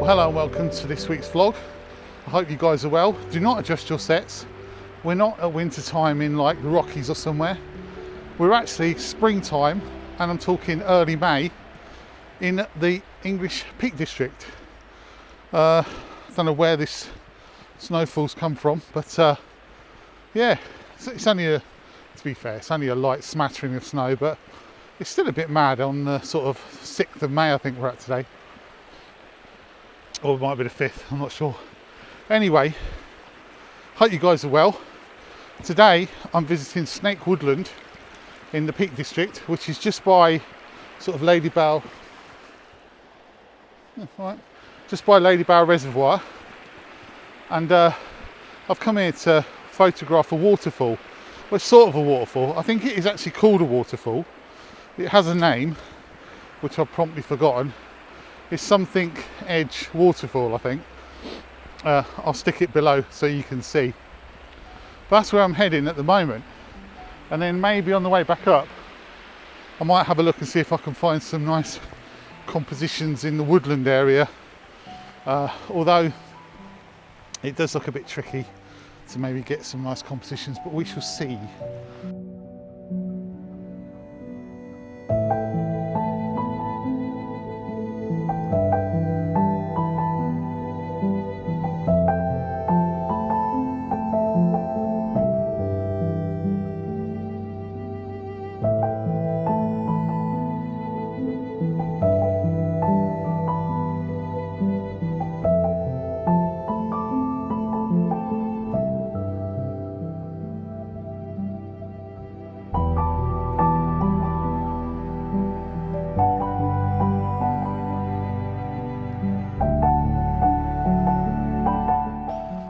Hello and welcome to this week's vlog. I hope you guys are well. Do not adjust your sets. We're not at winter time in like the Rockies or somewhere. We're actually springtime, and I'm talking early May in the English Peak District. I don't know where this snowfall's come from, but yeah, it's only to be fair, it's only a light smattering of snow, but it's still a bit mad on the sort of 6th of May I think we're at today. Or it might be the 5th, I'm not sure. Anyway, hope you guys are well. Today I'm visiting Snake Woodland in the Peak District, which is just by sort of Ladybow, just by Ladybow Reservoir. And I've come here to photograph a waterfall. Well, it's sort of a waterfall. I think it is actually called a waterfall. It has a name, which I've promptly forgotten. It's something Edge Waterfall, I think. I'll stick it below so you can see. But that's where I'm heading at the moment. And then maybe on the way back up, I might have a look and see if I can find some nice compositions in the woodland area. Although it does look a bit tricky to maybe get some nice compositions, but we shall see.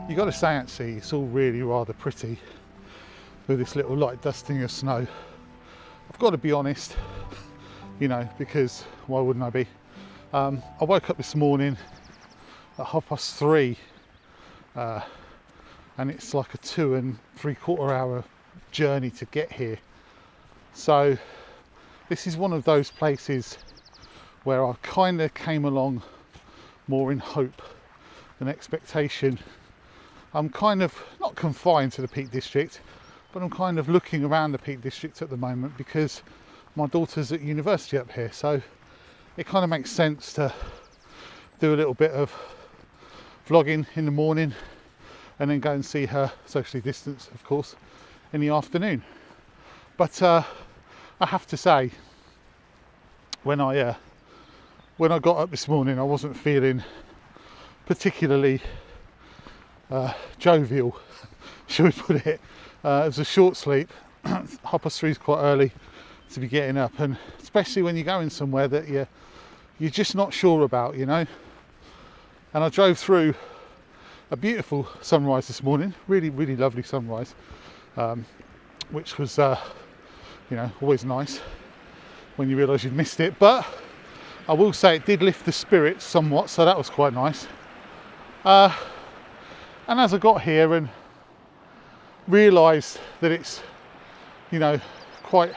You've got to say actually it's all really rather pretty with this little light dusting of snow. I've got to be honest, you know, because why wouldn't I be? I woke up this morning at 3:30 and it's like a 2 3/4 hour journey to get here. So this is one of those places where I kind of came along more in hope than expectation. I'm kind of not confined to the Peak District, but I'm kind of looking around the Peak District at the moment because my daughter's at university up here, so it kind of makes sense to do a little bit of vlogging in the morning and then go and see her, socially distanced of course, in the afternoon. But I have to say, when I got up this morning, I wasn't feeling particularly jovial, shall we put it. It was a short sleep. 3:30 is quite early to be getting up, and especially when you're going somewhere that you're just not sure about, you know. And I drove through a beautiful sunrise this morning, really lovely sunrise, which was you know, always nice when you realise you've missed it. But I will say it did lift the spirits somewhat, so that was quite nice. And as I got here and realised that it's, you know, quite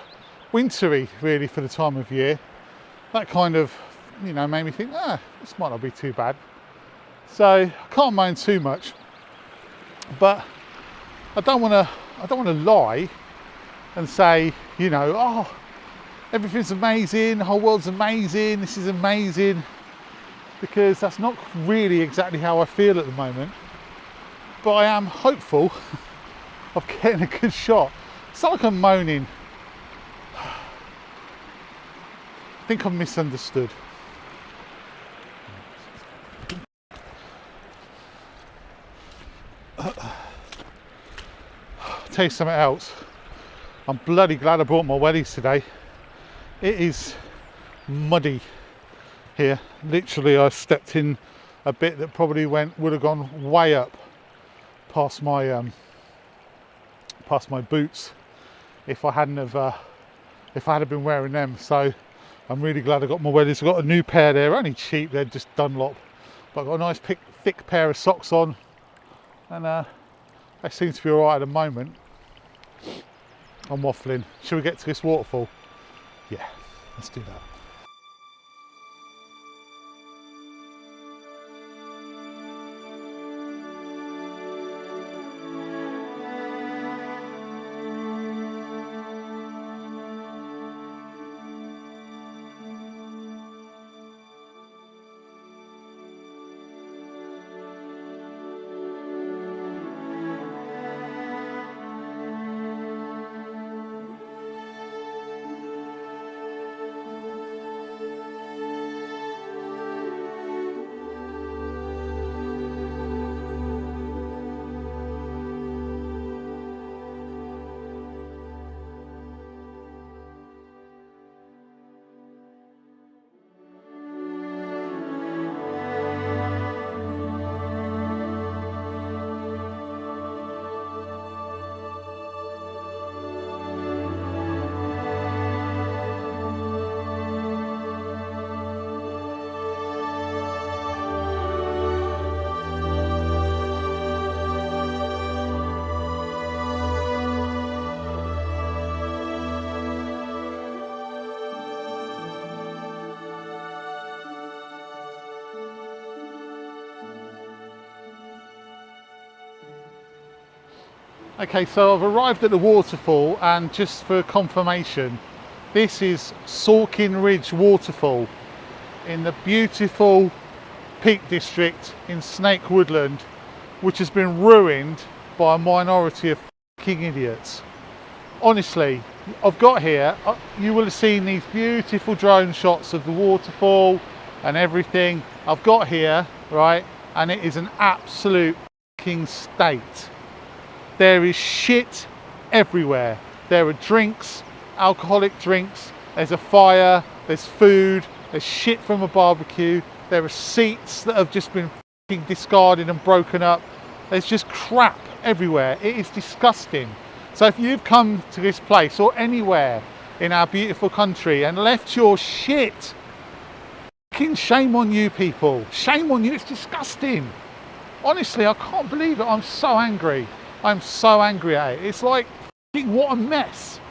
wintry really for the time of year, that kind of, you know, made me think, this might not be too bad. So I can't moan too much, but I don't want to lie and say, you know, oh, everything's amazing, the whole world's amazing, this is amazing, because that's not really exactly how I feel at the moment. But I am hopeful of getting a good shot. It's not like I'm moaning. I think I'm misunderstood. Tell you something else. I'm bloody glad I brought my wellies today. It is muddy here. Literally, I stepped in a bit that probably would have gone way up past my boots if I hadn't been wearing them. So I'm really glad I got my wellies. I've got a new pair there, only cheap. They're just Dunlop, but I've got a nice thick pair of socks on, and they seem to be all right at the moment. I'm waffling. Should we get to this waterfall? Yeah, let's do that. Okay, so I've arrived at the waterfall, and just for confirmation, this is Saukin Ridge Waterfall in the beautiful Peak District in Snake Woodland, which has been ruined by a minority of fucking idiots. Honestly, I've got here, you will have seen these beautiful drone shots of the waterfall and everything. I've got here, right, and it is an absolute fucking state. There is shit everywhere. There are drinks, alcoholic drinks, there's a fire, there's food, there's shit from a barbecue, there are seats that have just been fucking discarded and broken up. There's just crap everywhere. It is disgusting. So if you've come to this place or anywhere in our beautiful country and left your shit, fucking shame on you people. Shame on you, it's disgusting. Honestly, I can't believe it. I'm so angry. I'm so angry at it. It's like, what a mess.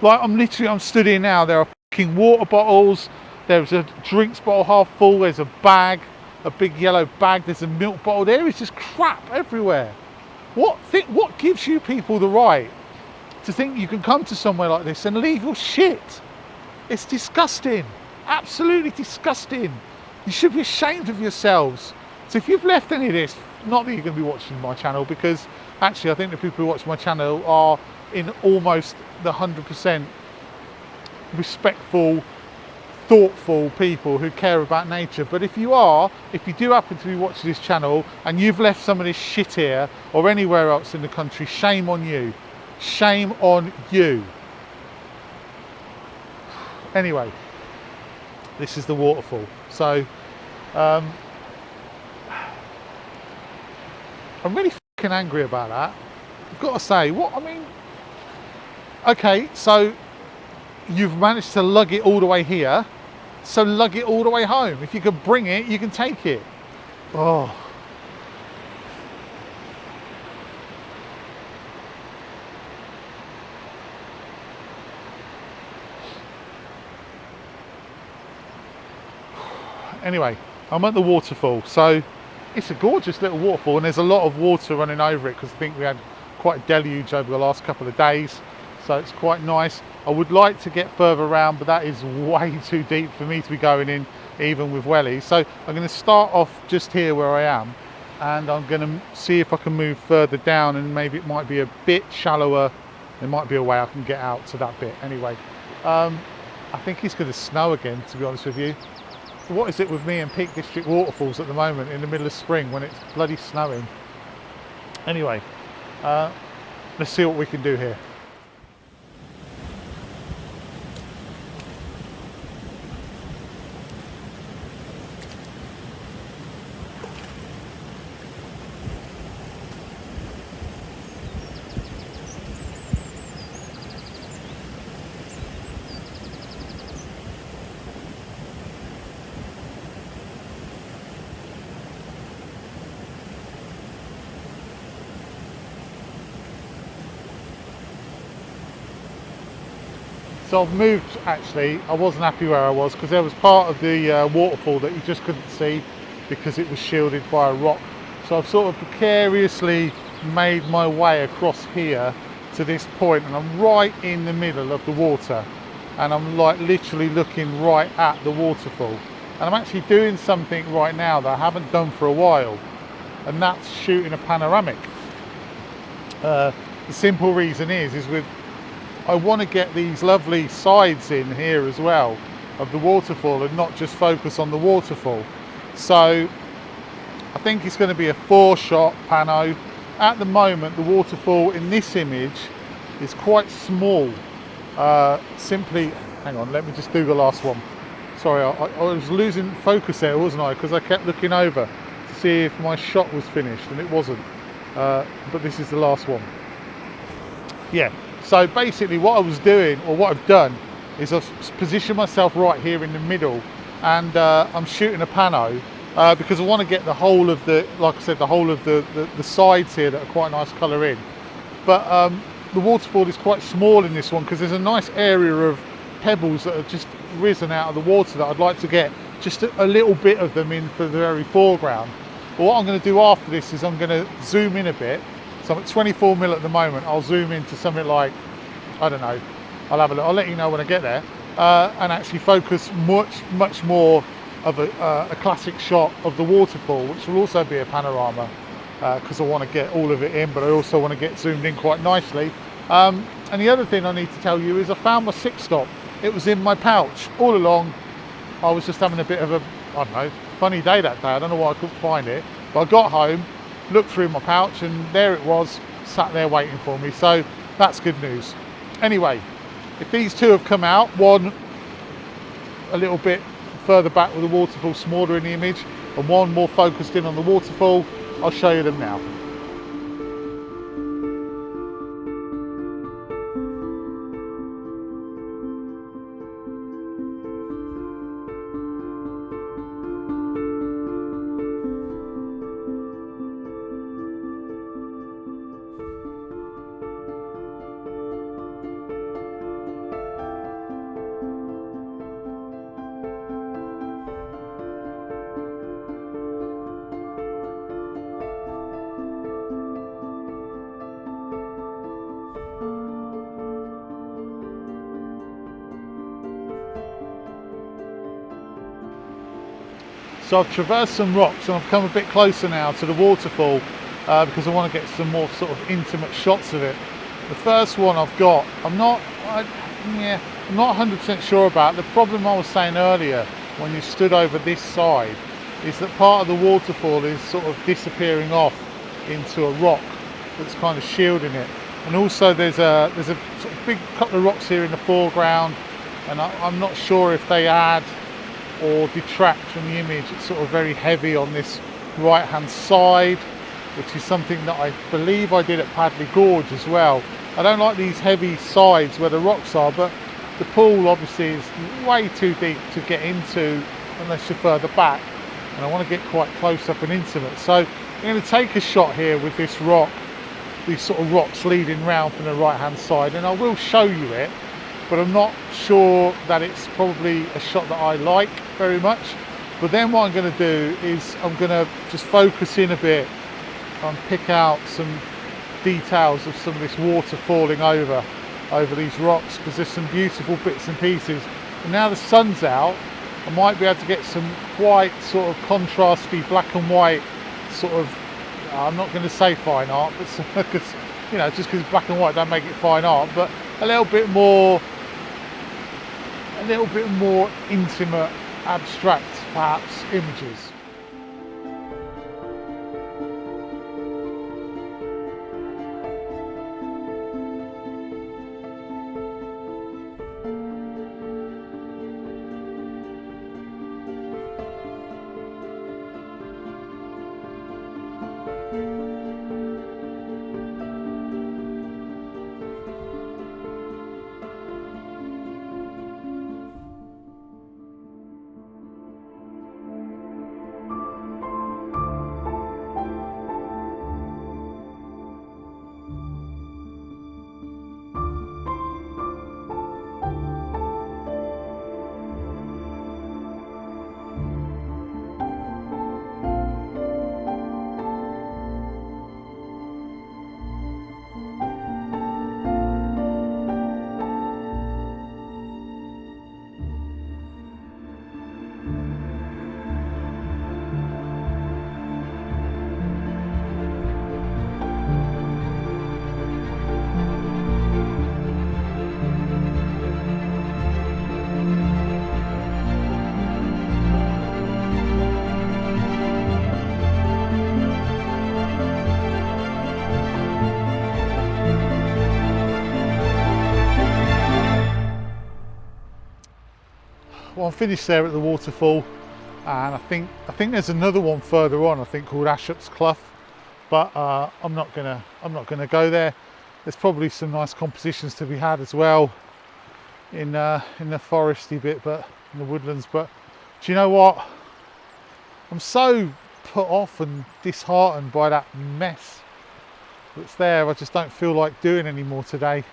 Like, I'm stood here now. There are fucking water bottles. There's a drinks bottle half full. There's a bag, a big yellow bag. There's a milk bottle. There is just crap everywhere. What gives you people the right to think you can come to somewhere like this and leave your shit? It's disgusting. Absolutely disgusting. You should be ashamed of yourselves. So if you've left any of this, not that you're going to be watching my channel, because actually I think the people who watch my channel are in almost the 100% respectful, thoughtful people who care about nature. But if you do happen to be watching this channel and you've left some of this shit here or anywhere else in the country, shame on you. Shame on you. Anyway, this is the waterfall. So I'm really fucking angry about that. I've got to say, okay, so you've managed to lug it all the way here, so lug it all the way home. If you can bring it, you can take it. Oh. Anyway, I'm at the waterfall. So it's a gorgeous little waterfall, and there's a lot of water running over it because I think we had quite a deluge over the last couple of days. So it's quite nice. I would like to get further around, but that is way too deep for me to be going in, even with wellies. So I'm going to start off just here where I am. and I'm going to see if I can move further down, and maybe it might be a bit shallower. There might be a way I can get out to that bit. Anyway, I think it's going to snow again, to be honest with you. What is it with me and Peak District waterfalls at the moment in the middle of spring when it's bloody snowing? Anyway, let's see what we can do here. So I've moved, actually. I wasn't happy where I was because there was part of the waterfall that you just couldn't see because it was shielded by a rock. So I've sort of precariously made my way across here to this point, and I'm right in the middle of the water, and I'm like literally looking right at the waterfall. And I'm actually doing something right now that I haven't done for a while, and that's shooting a panoramic. The simple reason is with I want to get these lovely sides in here as well of the waterfall and not just focus on the waterfall. So I think it's going to be a 4-shot pano. At the moment, the waterfall in this image is quite small. Simply, hang on, let me just do the last one. Sorry, I was losing focus there, wasn't I? Because I kept looking over to see if my shot was finished, and it wasn't. But this is the last one. Yeah. So basically what I was doing, or what I've done, is I've positioned myself right here in the middle, and I'm shooting a pano because I want to get the whole of the, like I said, the whole of the sides here that are quite nice colour in. But the waterfall is quite small in this one because there's a nice area of pebbles that have just risen out of the water that I'd like to get just a little bit of them in for the very foreground. But what I'm going to do after this is I'm going to zoom in a bit. So I'm at 24mm at the moment. I'll zoom into something like, I don't know, I'll have a look, I'll let you know when I get there, and actually focus much more of a classic shot of the waterfall, which will also be a panorama, because I want to get all of it in, but I also want to get zoomed in quite nicely. And the other thing I need to tell you is I found my 6-stop. It was in my pouch all along. I was just having a bit of a, I don't know, funny day that day. I don't know why I couldn't find it, but I got home, looked through my pouch, and there it was, sat there waiting for me. So that's good news. Anyway, if these two have come out, one a little bit further back with the waterfall smaller in the image, and one more focused in on the waterfall, I'll show you them now. So I've traversed some rocks and I've come a bit closer now to the waterfall because I want to get some more sort of intimate shots of it. The first one I've got, I'm not 100% sure about. The problem I was saying earlier when you stood over this side is that part of the waterfall is sort of disappearing off into a rock that's kind of shielding it. And also there's a sort of big couple of rocks here in the foreground, and I'm not sure if they add or detract from the image. It's sort of very heavy on this right hand side, which is something that I believe I did at Padley Gorge as well. I don't like these heavy sides where the rocks are, but the pool obviously is way too deep to get into unless you're further back, and I want to get quite close up and intimate. So I'm going to take a shot here with this rock, these sort of rocks leading round from the right hand side, and I will show you it, but I'm not sure that it's probably a shot that I like very much. But then what I'm going to do is I'm going to just focus in a bit and pick out some details of some of this water falling over these rocks, because there's some beautiful bits and pieces. And now the sun's out, I might be able to get some quite sort of contrasty black and white sort of I'm not going to say fine art, but because you know, just because it's black and white don't make it fine art, but a little bit more intimate, abstract, perhaps, images. Well, I'm finished there at the waterfall, and I think there's another one further on, I think called Ashup's Clough, but I'm not gonna go there. There's probably some nice compositions to be had as well in the foresty bit, but in the woodlands. But do you know what? I'm so put off and disheartened by that mess that's there. I just don't feel like doing any more today.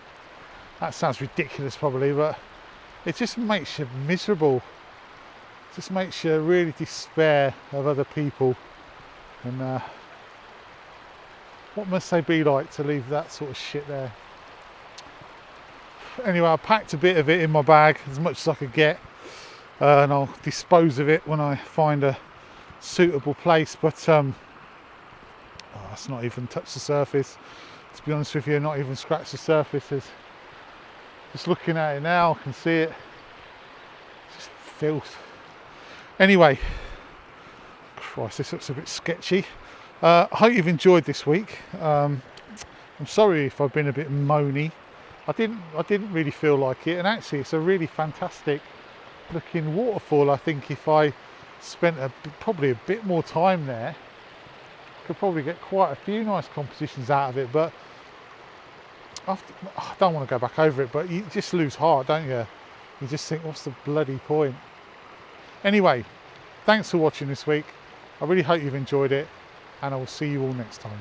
That sounds ridiculous probably, but it just makes you miserable. It just makes you really despair of other people. And what must they be like to leave that sort of shit there? Anyway, I packed a bit of it in my bag, as much as I could get, and I'll dispose of it when I find a suitable place. But it's not even touched the surface. To be honest with you, not even scratched the surface. Just looking at it now, I can see it. It's just filth. Anyway, Christ, this looks a bit sketchy. I hope you've enjoyed this week. I'm sorry if I've been a bit moany. I didn't really feel like it, and actually it's a really fantastic looking waterfall. I think if I spent probably a bit more time there, could probably get quite a few nice compositions out of it. But I don't want to go back over it, but you just lose heart, don't you? You just think, what's the bloody point? Anyway, thanks for watching this week. I really hope you've enjoyed it, and I will see you all next time.